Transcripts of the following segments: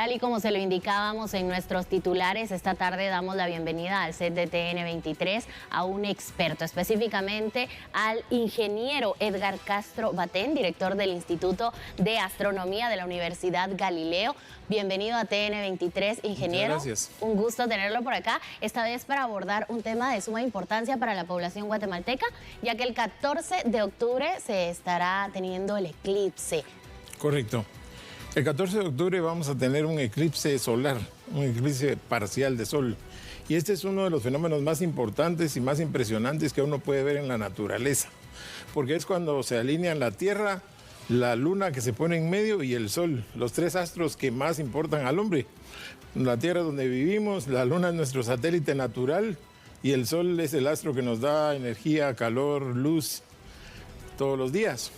Tal y como se lo indicábamos en nuestros titulares, esta tarde damos la bienvenida al set de TN23 a un experto, específicamente al ingeniero Edgar Castro Batén, director del Instituto de Astronomía de la Universidad Galileo. Bienvenido a TN23, ingeniero. Muchas gracias. Un gusto tenerlo por acá, esta vez para abordar un tema de suma importancia para la población guatemalteca, ya que el 14 de octubre se estará teniendo el eclipse. Correcto. El 14 de octubre vamos a tener un eclipse solar, un eclipse parcial de sol. Y este es uno de los fenómenos más importantes y más impresionantes que uno puede ver en la naturaleza. Porque es cuando se alinean la Tierra, la Luna que se pone en medio y el Sol, los tres astros que más importan al hombre. La Tierra donde vivimos, la Luna es nuestro satélite natural y el Sol es el astro que nos da energía, calor, luz todos los días.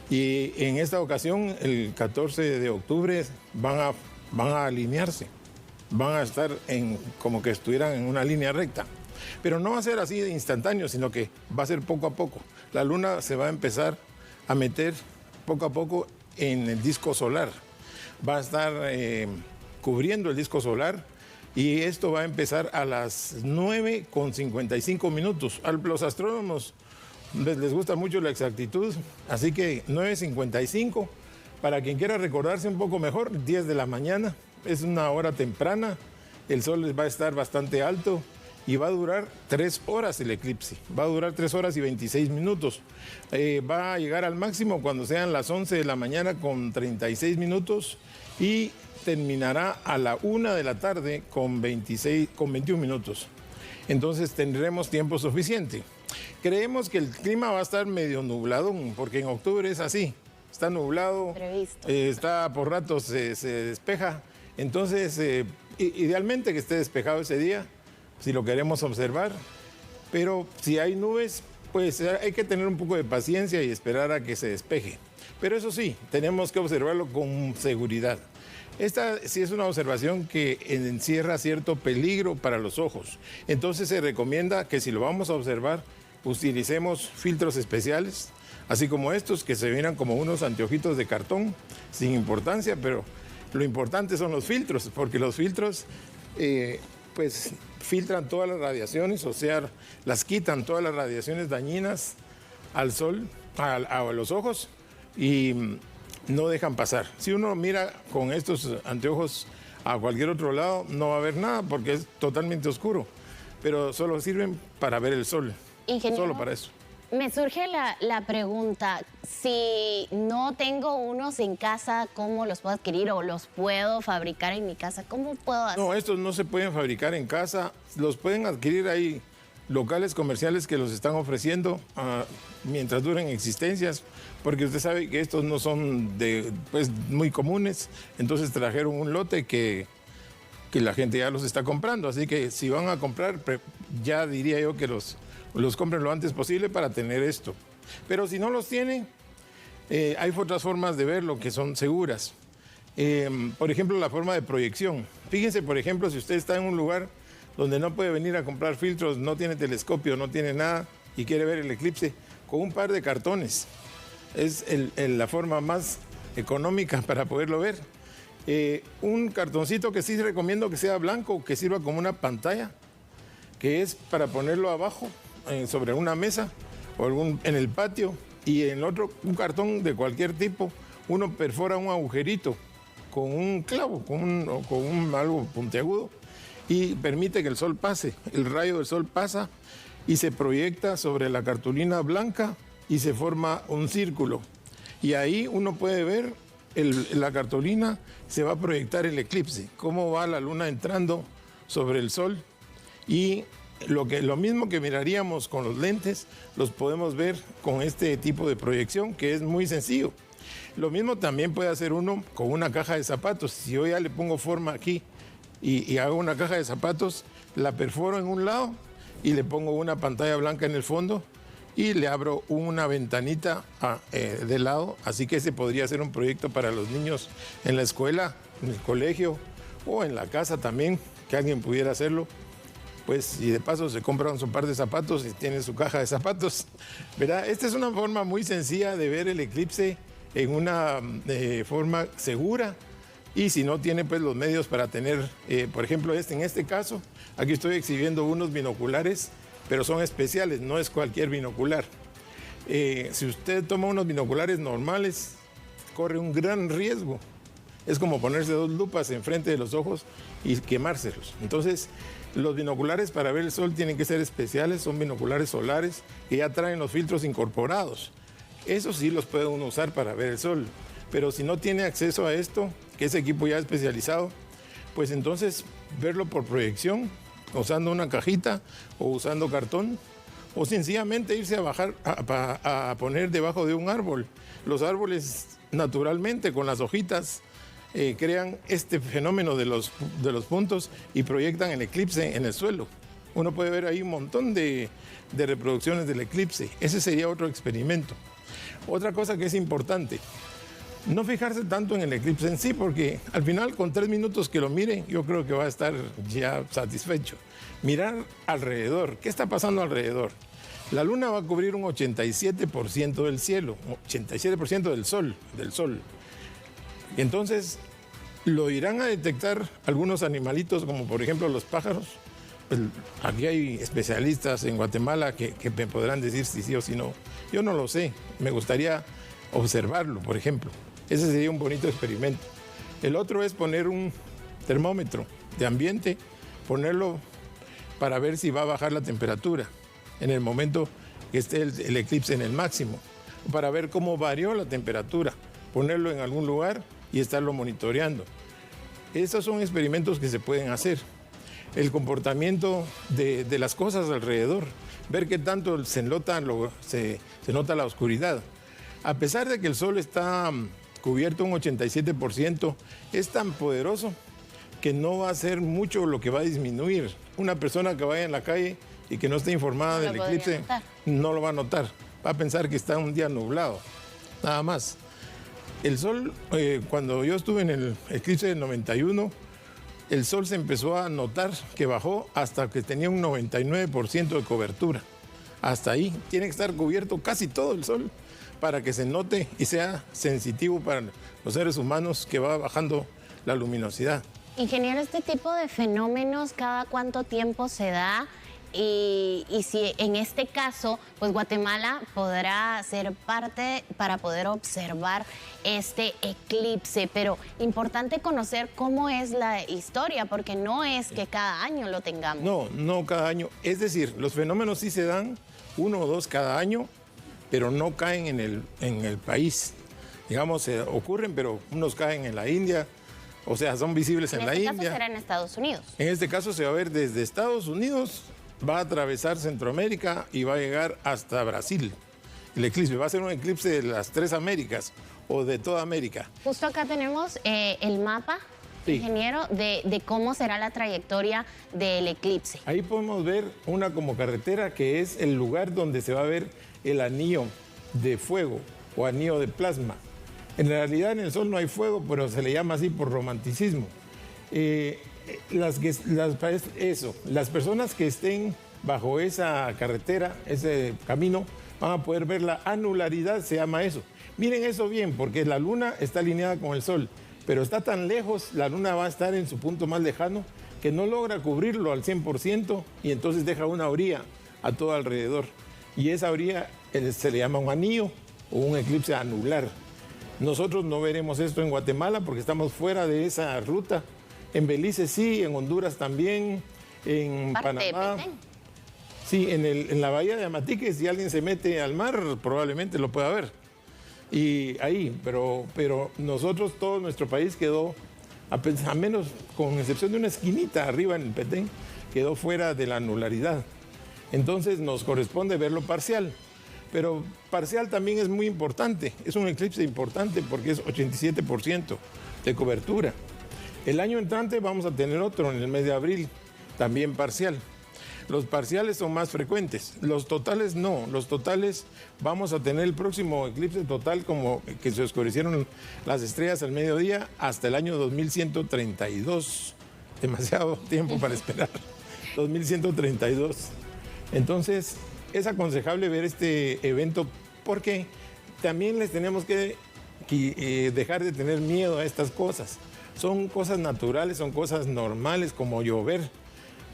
Y en esta ocasión, el 14 de octubre, van a alinearse, van a estar como que estuvieran en una línea recta. Pero no va a ser así de instantáneo, sino que va a ser poco a poco. La Luna se va a empezar a meter poco a poco en el disco solar. Va a estar cubriendo el disco solar y esto va a empezar a las 9:55 minutos. A los astrónomos les gusta mucho la exactitud, así que 9:55, para quien quiera recordarse un poco mejor, 10 de la mañana, es una hora temprana, el sol va a estar bastante alto y va a durar 3 horas el eclipse, va a durar 3 horas y 26 minutos. Va a llegar al máximo cuando sean las 11 de la mañana con 36 minutos y terminará a la 1 de la tarde con 21 minutos. Entonces tendremos tiempo suficiente. Creemos que el clima va a estar medio nublado, porque en octubre es así, está nublado, está por ratos se despeja. Entonces, idealmente que esté despejado ese día, si lo queremos observar, pero si hay nubes, pues hay que tener un poco de paciencia y esperar a que se despeje. Pero eso sí, tenemos que observarlo con seguridad. Esta sí es una observación que encierra cierto peligro para los ojos. Entonces se recomienda que si lo vamos a observar, utilicemos filtros especiales, así como estos que se miran como unos anteojitos de cartón, sin importancia, pero lo importante son los filtros, porque los filtros pues filtran todas las radiaciones, o sea, las quitan todas las radiaciones dañinas al sol, a los ojos, y no dejan pasar. Si uno mira con estos anteojos a cualquier otro lado, no va a ver nada porque es totalmente oscuro, pero solo sirven para ver el sol. Ingeniero, solo para eso. Me surge la pregunta, si no tengo unos en casa, ¿cómo los puedo adquirir o los puedo fabricar en mi casa? ¿Cómo puedo hacer? No, estos no se pueden fabricar en casa, los pueden adquirir ahí locales comerciales que los están ofreciendo mientras duren existencias, porque usted sabe que estos no son muy comunes, entonces trajeron un lote que la gente ya los está comprando, así que si van a comprar, ya diría yo que los compren lo antes posible para tener esto. Pero si no los tienen, hay otras formas de verlo que son seguras. Por ejemplo, la forma de proyección. Fíjense, por ejemplo, si usted está en un lugar donde no puede venir a comprar filtros, no tiene telescopio, no tiene nada y quiere ver el eclipse, con un par de cartones. Es la forma más económica para poderlo ver. Un cartoncito que sí recomiendo que sea blanco, que sirva como una pantalla, que es para ponerlo abajo, sobre una mesa o en el patio, y en el otro un cartón de cualquier tipo, uno perfora un agujerito con un clavo, con algo puntiagudo, y permite que el sol pase. El rayo del sol pasa y se proyecta sobre la cartulina blanca y se forma un círculo. Y ahí uno puede ver la cartulina, se va a proyectar el eclipse, cómo va la luna entrando sobre el sol, y lo mismo que miraríamos con los lentes, los podemos ver con este tipo de proyección, que es muy sencillo. Lo mismo también puede hacer uno con una caja de zapatos. Si yo ya le pongo forma aquí y hago una caja de zapatos, la perforo en un lado y le pongo una pantalla blanca en el fondo y le abro una ventanita de lado, así que ese podría ser un proyecto para los niños en la escuela, en el colegio o en la casa también, que alguien pudiera hacerlo. Pues, y de paso se compran su par de zapatos y tiene su caja de zapatos, ¿verdad? Esta es una forma muy sencilla de ver el eclipse en una forma segura, y si no tiene pues los medios para tener, por ejemplo, en este caso, aquí estoy exhibiendo unos binoculares, pero son especiales, no es cualquier binocular. Si usted toma unos binoculares normales, corre un gran riesgo. Es como ponerse 2 lupas enfrente de los ojos y quemárselos. Entonces, los binoculares para ver el sol tienen que ser especiales, son binoculares solares que ya traen los filtros incorporados. Esos sí los puede uno usar para ver el sol. Pero si no tiene acceso a esto, que es equipo ya especializado, pues entonces verlo por proyección, usando una cajita o usando cartón, o sencillamente irse a bajar, a poner debajo de un árbol. Los árboles naturalmente con las hojitas crean este fenómeno de los puntos y proyectan el eclipse en el suelo. Uno puede ver ahí un montón de reproducciones del eclipse. Ese sería otro experimento. Otra cosa que es importante, no fijarse tanto en el eclipse en sí, porque al final con 3 minutos que lo mire, yo creo que va a estar ya satisfecho. Mirar alrededor, ¿qué está pasando alrededor? La luna va a cubrir un 87% del cielo, 87% del sol. Entonces, lo irán a detectar algunos animalitos, como por ejemplo los pájaros. Pues, aquí hay especialistas en Guatemala que me podrán decir si sí o si no. Yo no lo sé, me gustaría observarlo, por ejemplo. Ese sería un bonito experimento. El otro es poner un termómetro de ambiente, ponerlo para ver si va a bajar la temperatura en el momento que esté el eclipse en el máximo, para ver cómo varió la temperatura, ponerlo en algún lugar y estarlo monitoreando. Esos son experimentos que se pueden hacer. El comportamiento de las cosas alrededor, ver qué tanto se nota la oscuridad. A pesar de que el sol está cubierto un 87%, es tan poderoso que no va a ser mucho lo que va a disminuir. Una persona que vaya en la calle y que no esté informada del eclipse no lo va a notar. Va a pensar que está un día nublado, nada más. El sol, cuando yo estuve en el eclipse del 91, el sol se empezó a notar que bajó hasta que tenía un 99% de cobertura. Hasta ahí tiene que estar cubierto casi todo el sol para que se note y sea sensitivo para los seres humanos que va bajando la luminosidad. Ingeniero, este tipo de fenómenos, ¿cada cuánto tiempo se da? Y si en este caso, pues Guatemala podrá ser parte para poder observar este eclipse. Pero importante conocer cómo es la historia, porque no es que cada año lo tengamos. No cada año. Es decir, los fenómenos sí se dan 1 o 2 cada año, pero no caen en el país. Digamos, ocurren, pero unos caen en la India. O sea, son visibles en la India. En este caso será en Estados Unidos. En este caso se va a ver desde Estados Unidos, va a atravesar Centroamérica y va a llegar hasta Brasil. El eclipse va a ser un eclipse de las 3 Américas o de toda América. Justo acá tenemos el mapa, sí, ingeniero, de cómo será la trayectoria del eclipse. Ahí podemos ver una como carretera que es el lugar donde se va a ver el anillo de fuego o anillo de plasma. En realidad en el Sol no hay fuego, pero se le llama así por romanticismo. Las personas que estén bajo esa carretera, ese camino, van a poder ver la anularidad, se llama eso. Miren eso bien, porque la luna está alineada con el sol, pero está tan lejos, la luna va a estar en su punto más lejano, que no logra cubrirlo al 100% y entonces deja una orilla a todo alrededor. Y esa orilla se le llama un anillo o un eclipse anular. Nosotros no veremos esto en Guatemala porque estamos fuera de esa ruta. En Belice sí, en Honduras también, en Panamá. Sí, en la bahía de Amatique, si alguien se mete al mar, probablemente lo pueda ver. Y ahí, pero nosotros, todo nuestro país quedó, a menos, con excepción de una esquinita arriba en el Petén, quedó fuera de la anularidad. Entonces nos corresponde verlo parcial. Pero parcial también es muy importante, es un eclipse importante porque es 87% de cobertura. El año entrante vamos a tener otro en el mes de abril, también parcial. Los parciales son más frecuentes, los totales no. Los totales vamos a tener el próximo eclipse total como que se oscurecieron las estrellas al mediodía hasta el año 2132. Demasiado tiempo para esperar. 2132. Entonces, es aconsejable ver este evento porque también les tenemos que dejar de tener miedo a estas cosas. Son cosas naturales, son cosas normales como llover,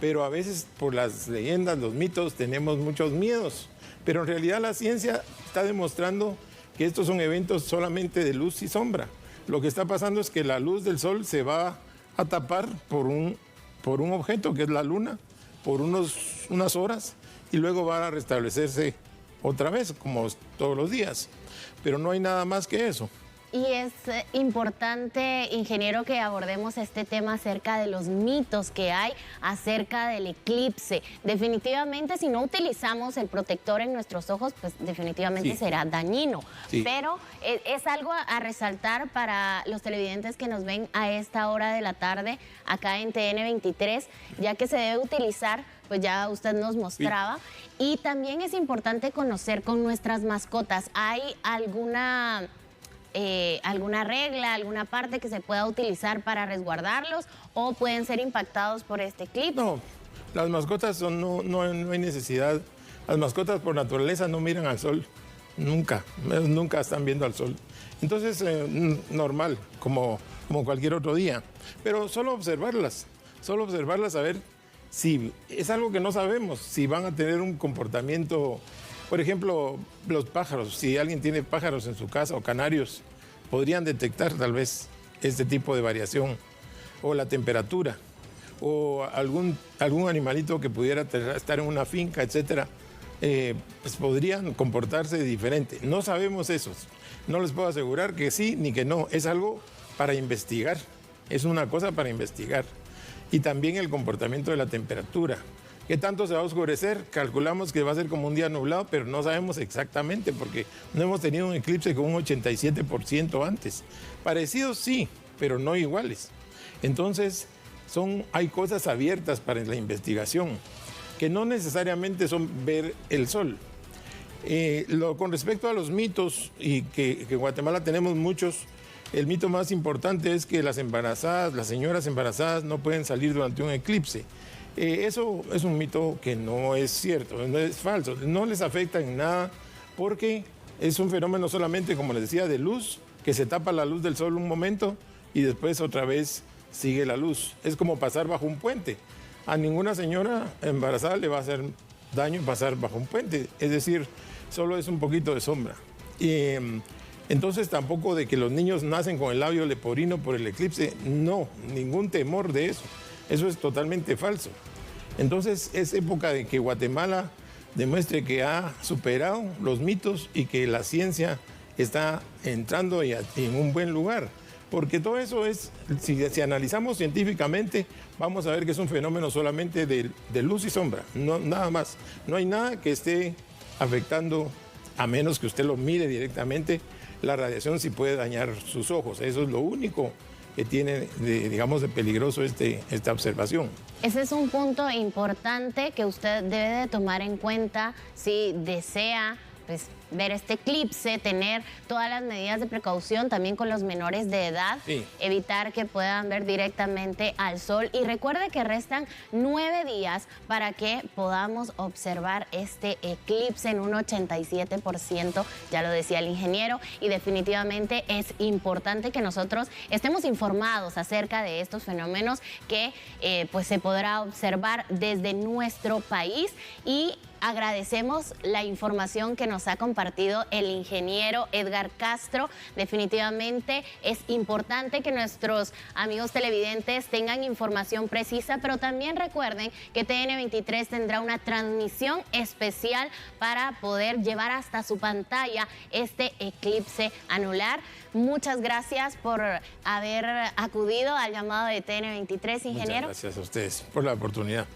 pero a veces por las leyendas, los mitos, tenemos muchos miedos. Pero en realidad la ciencia está demostrando que estos son eventos solamente de luz y sombra. Lo que está pasando es que la luz del sol se va a tapar por un objeto que es la luna, por unas horas, y luego va a restablecerse otra vez, como todos los días. Pero no hay nada más que eso. Y es importante, ingeniero, que abordemos este tema acerca de los mitos que hay acerca del eclipse. Definitivamente, si no utilizamos el protector en nuestros ojos, pues definitivamente será dañino. Sí. Pero es algo a resaltar para los televidentes que nos ven a esta hora de la tarde acá en TN23, ya que se debe utilizar, pues ya usted nos mostraba. Sí. Y también es importante conocer con nuestras mascotas, ¿hay alguna regla, alguna parte que se pueda utilizar para resguardarlos o pueden ser impactados por este eclipse? No, las mascotas no hay necesidad. Las mascotas por naturaleza no miran al sol, nunca están viendo al sol. Entonces, normal, como cualquier otro día. Pero solo observarlas a ver si es algo que no sabemos, si van a tener un comportamiento. Por ejemplo, los pájaros, si alguien tiene pájaros en su casa o canarios, podrían detectar tal vez este tipo de variación, o la temperatura, o algún animalito que pudiera estar en una finca, etcétera, pues podrían comportarse diferente. No sabemos eso, no les puedo asegurar que sí ni que no, es algo para investigar, es una cosa para investigar. Y también el comportamiento de la temperatura. ¿Qué tanto se va a oscurecer? Calculamos que va a ser como un día nublado, pero no sabemos exactamente porque no hemos tenido un eclipse con un 87% antes. Parecidos sí, pero no iguales. Entonces, hay cosas abiertas para la investigación, que no necesariamente son ver el sol. Con respecto a los mitos, y que en Guatemala tenemos muchos, el mito más importante es que las señoras embarazadas no pueden salir durante un eclipse. Eso es un mito que no es cierto, no es falso, no les afecta en nada porque es un fenómeno solamente, como les decía, de luz, que se tapa la luz del sol un momento y después otra vez sigue la luz. Es como pasar bajo un puente. A ninguna señora embarazada le va a hacer daño pasar bajo un puente, es decir, solo es un poquito de sombra. Entonces tampoco de que los niños nacen con el labio leporino por el eclipse, no, ningún temor de eso. Eso es totalmente falso. Entonces es época de que Guatemala demuestre que ha superado los mitos y que la ciencia está entrando en un buen lugar. Porque todo eso si analizamos científicamente, vamos a ver que es un fenómeno solamente de luz y sombra, no, nada más. No hay nada que esté afectando, a menos que usted lo mire directamente, la radiación sí puede dañar sus ojos. Eso es lo único que tiene, digamos, de peligroso esta observación. Ese es un punto importante que usted debe de tomar en cuenta si desea pues, ver este eclipse, tener todas las medidas de precaución también con los menores de edad, evitar que puedan ver directamente al sol. Y recuerde que restan 9 días para que podamos observar este eclipse en un 87%, ya lo decía el ingeniero, y definitivamente es importante que nosotros estemos informados acerca de estos fenómenos que pues se podrá observar desde nuestro país. Y agradecemos la información que nos ha compartido el ingeniero Edgar Castro. Definitivamente es importante que nuestros amigos televidentes tengan información precisa, pero también recuerden que TN23 tendrá una transmisión especial para poder llevar hasta su pantalla este eclipse anular. Muchas gracias por haber acudido al llamado de TN23, ingeniero. Muchas gracias a ustedes por la oportunidad.